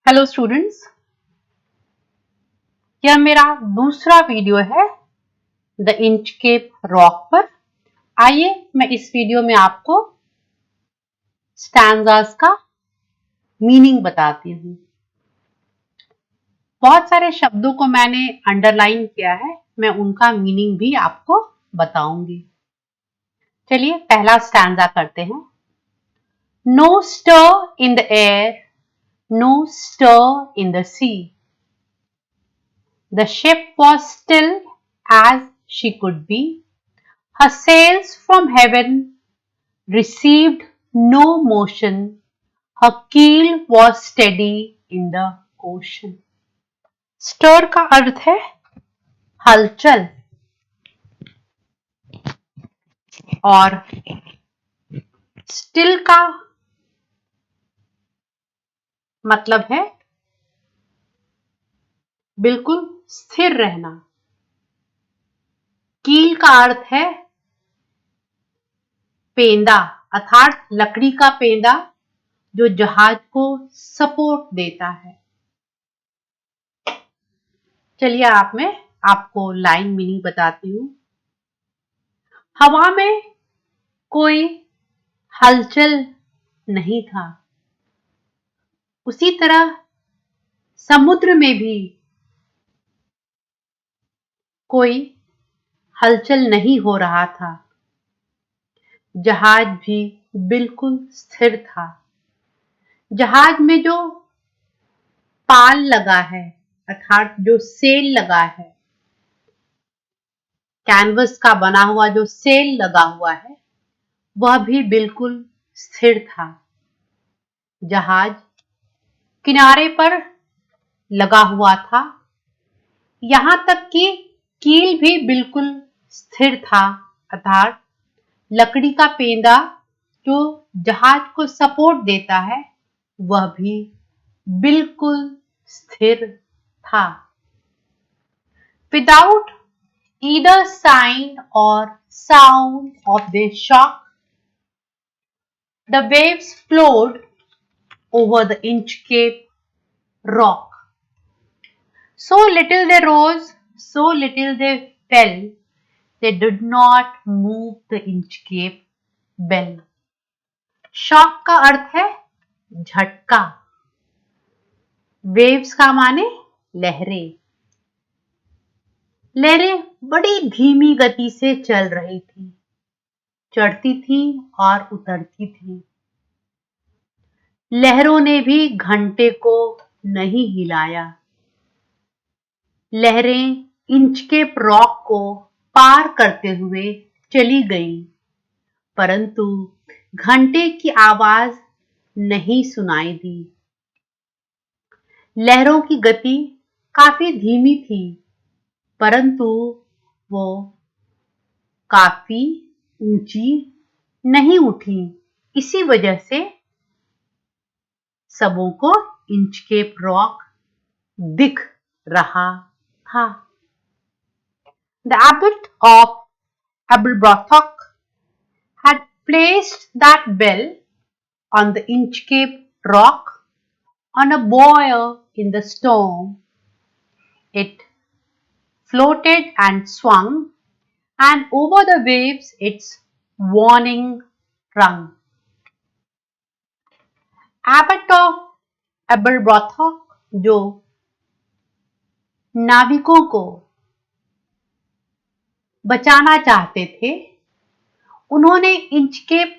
Hello students, यह मेरा दूसरा वीडियो है द इंचकेप रॉक पर। आइए मैं इस वीडियो में आपको स्टैंजास का मीनिंग बताती हूँ। बहुत सारे शब्दों को मैंने अंडरलाइन किया है, मैं उनका मीनिंग भी आपको बताऊंगी। चलिए पहला स्टैंजा करते हैं। No stir in the air, no stir in the sea, the ship was still as she could be. Her sails from heaven received no motion. Her keel was steady in the ocean. Stir का अर्थ है हलचल और still का मतलब है बिल्कुल स्थिर रहना। कील का अर्थ है पेंदा अर्थात लकड़ी का पेंदा जो जहाज को सपोर्ट देता है। चलिए मैं आपको लाइन मीनिंग बताती हूँ। हवा में कोई हलचल नहीं था, उसी तरह समुद्र में भी कोई हलचल नहीं हो रहा था। जहाज भी बिल्कुल स्थिर था। जहाज में जो पाल लगा है अर्थात जो सेल लगा है, कैनवस का बना हुआ जो सेल लगा हुआ है, वह भी बिल्कुल स्थिर था। जहाज किनारे पर लगा हुआ था, यहां तक कि कील भी बिल्कुल स्थिर था अर्थात लकड़ी का पेंदा जो जहाज को सपोर्ट देता है वह भी बिल्कुल स्थिर था। Without either sign or sound of the shock, the waves flowed over the Inchcape rock. So little they rose, so little they fell, they did not move the Inchcape bell. Shock का अर्थ है झटका, waves का माने लहरें। लहरें बड़ी धीमी गति से चल रही थी, चढ़ती थी और उतरती थी। लहरों ने भी घंटे को नहीं हिलाया। लहरें इंचकेप रॉक को पार करते हुए चली गईं, परंतु घंटे की आवाज नहीं सुनाई दी। लहरों की गति काफी धीमी थी, परंतु वो काफी ऊंची नहीं उठी। इसी वजह से सबों को इंचकेप रॉक दिख रहा था। The abbot of Aberbrothock had placed that bell on the Inchcape rock on a buoy in the storm. It floated and swung, and over the waves its warning rung. Abbot of Aberbrothock जो नाविकों को बचाना चाहते थे, उन्होंने Inchcape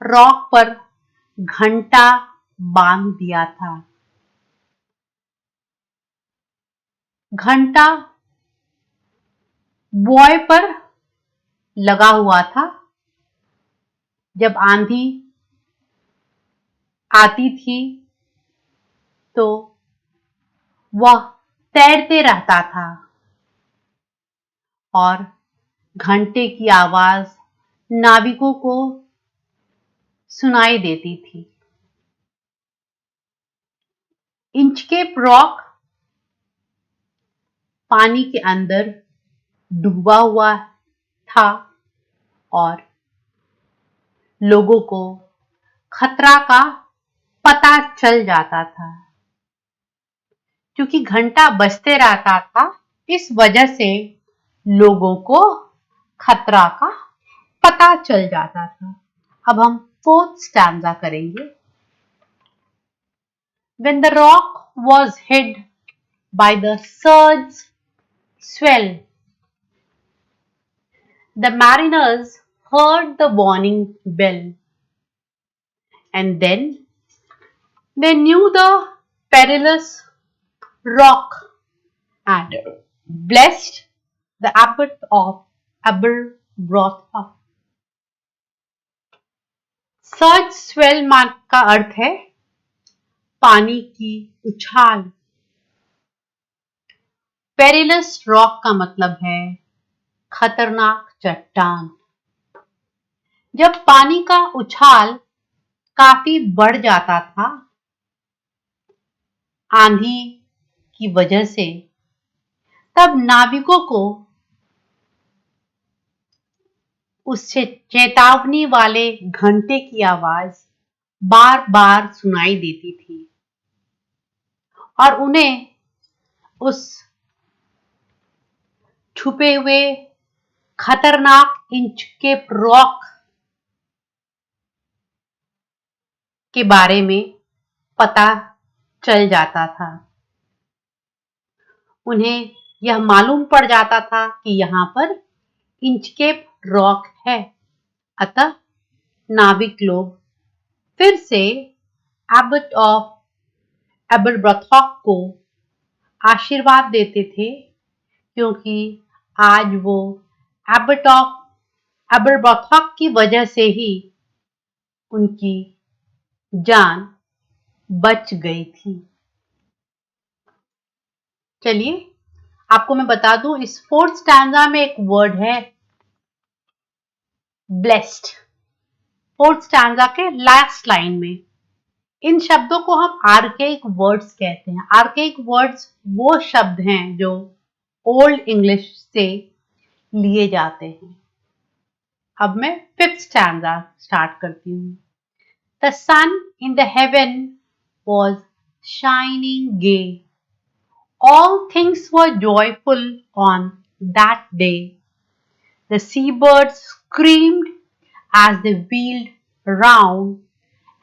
rock पर घंटा बांध दिया था। घंटा बॉय पर लगा हुआ था। जब आंधी आती थी तो वह तैरते रहता था और घंटे की आवाज नाविकों को सुनाई देती थी। इंचकेप रॉक पानी के अंदर डूबा हुआ था और लोगों को खतरा का पता चल जाता था। क्योंकि घंटा बजते रहता था, इस वजह से लोगों को खतरा का पता चल जाता था। अब हम फोर्थ स्टैंजा करेंगे। When the rock was hid by the surge's swell, the mariners heard the warning bell, and then they knew the perilous rock and blessed the abbot of Aberbrothock. Surge swell mark का अर्थ है पानी की उछाल। Perilous rock का मतलब है खतरनाक चट्टान। जब पानी का उछाल काफी बढ़ जाता था आंधी की वजह से, तब नाविकों को उस चेतावनी वाले घंटे की आवाज बार बार सुनाई देती थी और उन्हें उस छुपे हुए खतरनाक इंचकेप रॉक के बारे में पता चल जाता था। उन्हें यह मालूम पड़ जाता था कि यहाँ पर इंचकेप रॉक है। अतः नाविक लोग फिर से एबट ऑफ एबरब्रथॉक को आशीर्वाद देते थे, क्योंकि आज वो एबट ऑफ एबरब्रथॉक की वजह से ही उनकी जान बच गई थी। चलिए आपको मैं बता दूं, इस फोर्थ स्टैंजा में एक वर्ड है ब्लेस्ड। फोर्थ स्टैंजा के लास्ट लाइन में इन शब्दों को हम आर्केइक वर्ड्स कहते हैं। आर्केइक वर्ड्स वो शब्द हैं जो ओल्ड इंग्लिश से लिए जाते हैं। अब मैं फिफ्थ स्टैंजा स्टार्ट करती हूँ। The sun in the heaven was shining gay. All things were joyful on that day. The seabirds screamed as they wheeled round,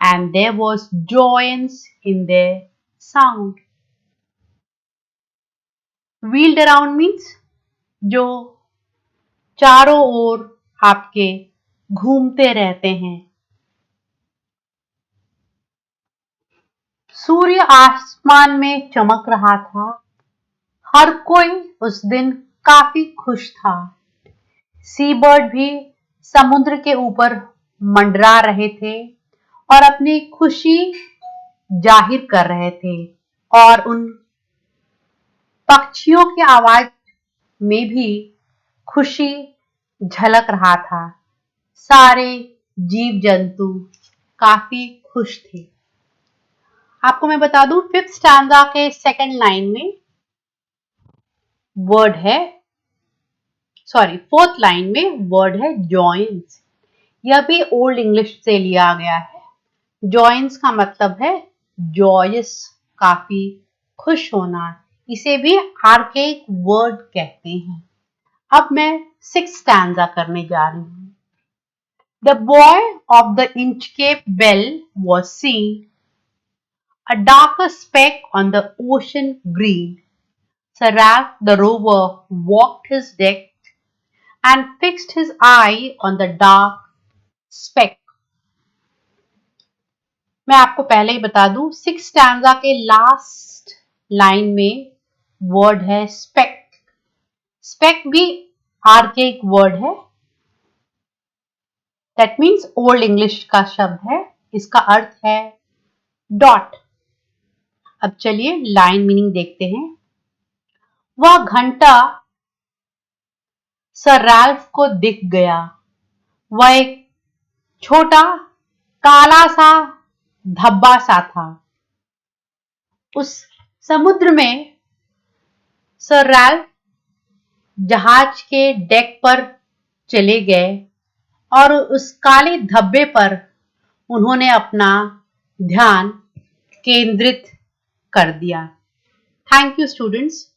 and there was joyance in their sound. Wheeled around means जो चारों ओर आपके घूमते रहते हैं। सूर्य आसमान में चमक रहा था। हर कोई उस दिन काफी खुश था। सीबर्ड भी समुद्र के ऊपर मंडरा रहे थे और अपनी खुशी जाहिर कर रहे थे, और उन पक्षियों की आवाज में भी खुशी झलक रहा था। सारे जीव जंतु काफी खुश थे। आपको मैं बता दूं, फिफ्थ स्टैंजा के सेकंड लाइन में वर्ड है, फोर्थ लाइन में वर्ड है जॉयंस। यह भी ओल्ड इंग्लिश से लिया गया है। जॉयंस का मतलब है जॉयस, काफी खुश होना। इसे भी आर्केइक वर्ड कहते हैं। अब मैं सिक्स्थ स्टैंजा करने जा रही हूँ। The boy of the Inchcape Bell was seen, a darker speck on the ocean green. Sir Ralph the rover walked his deck and fixed his eye on the dark speck. मैं आपको पहले ही बता दूं, six stanza के last line में word है spec. Spec भी archaic word है। दैट मीन्स ओल्ड इंग्लिश का शब्द है। इसका अर्थ है डॉट। अब चलिए लाइन मीनिंग देखते हैं। वह घंटा सर रैल्फ को दिख गया। वह एक छोटा काला सा धब्बा सा था। उस समुद्र में सर रैल्फ जहाज के डेक पर चले गए और उस काले धब्बे पर उन्होंने अपना ध्यान केंद्रित कर दिया। Thank you, students.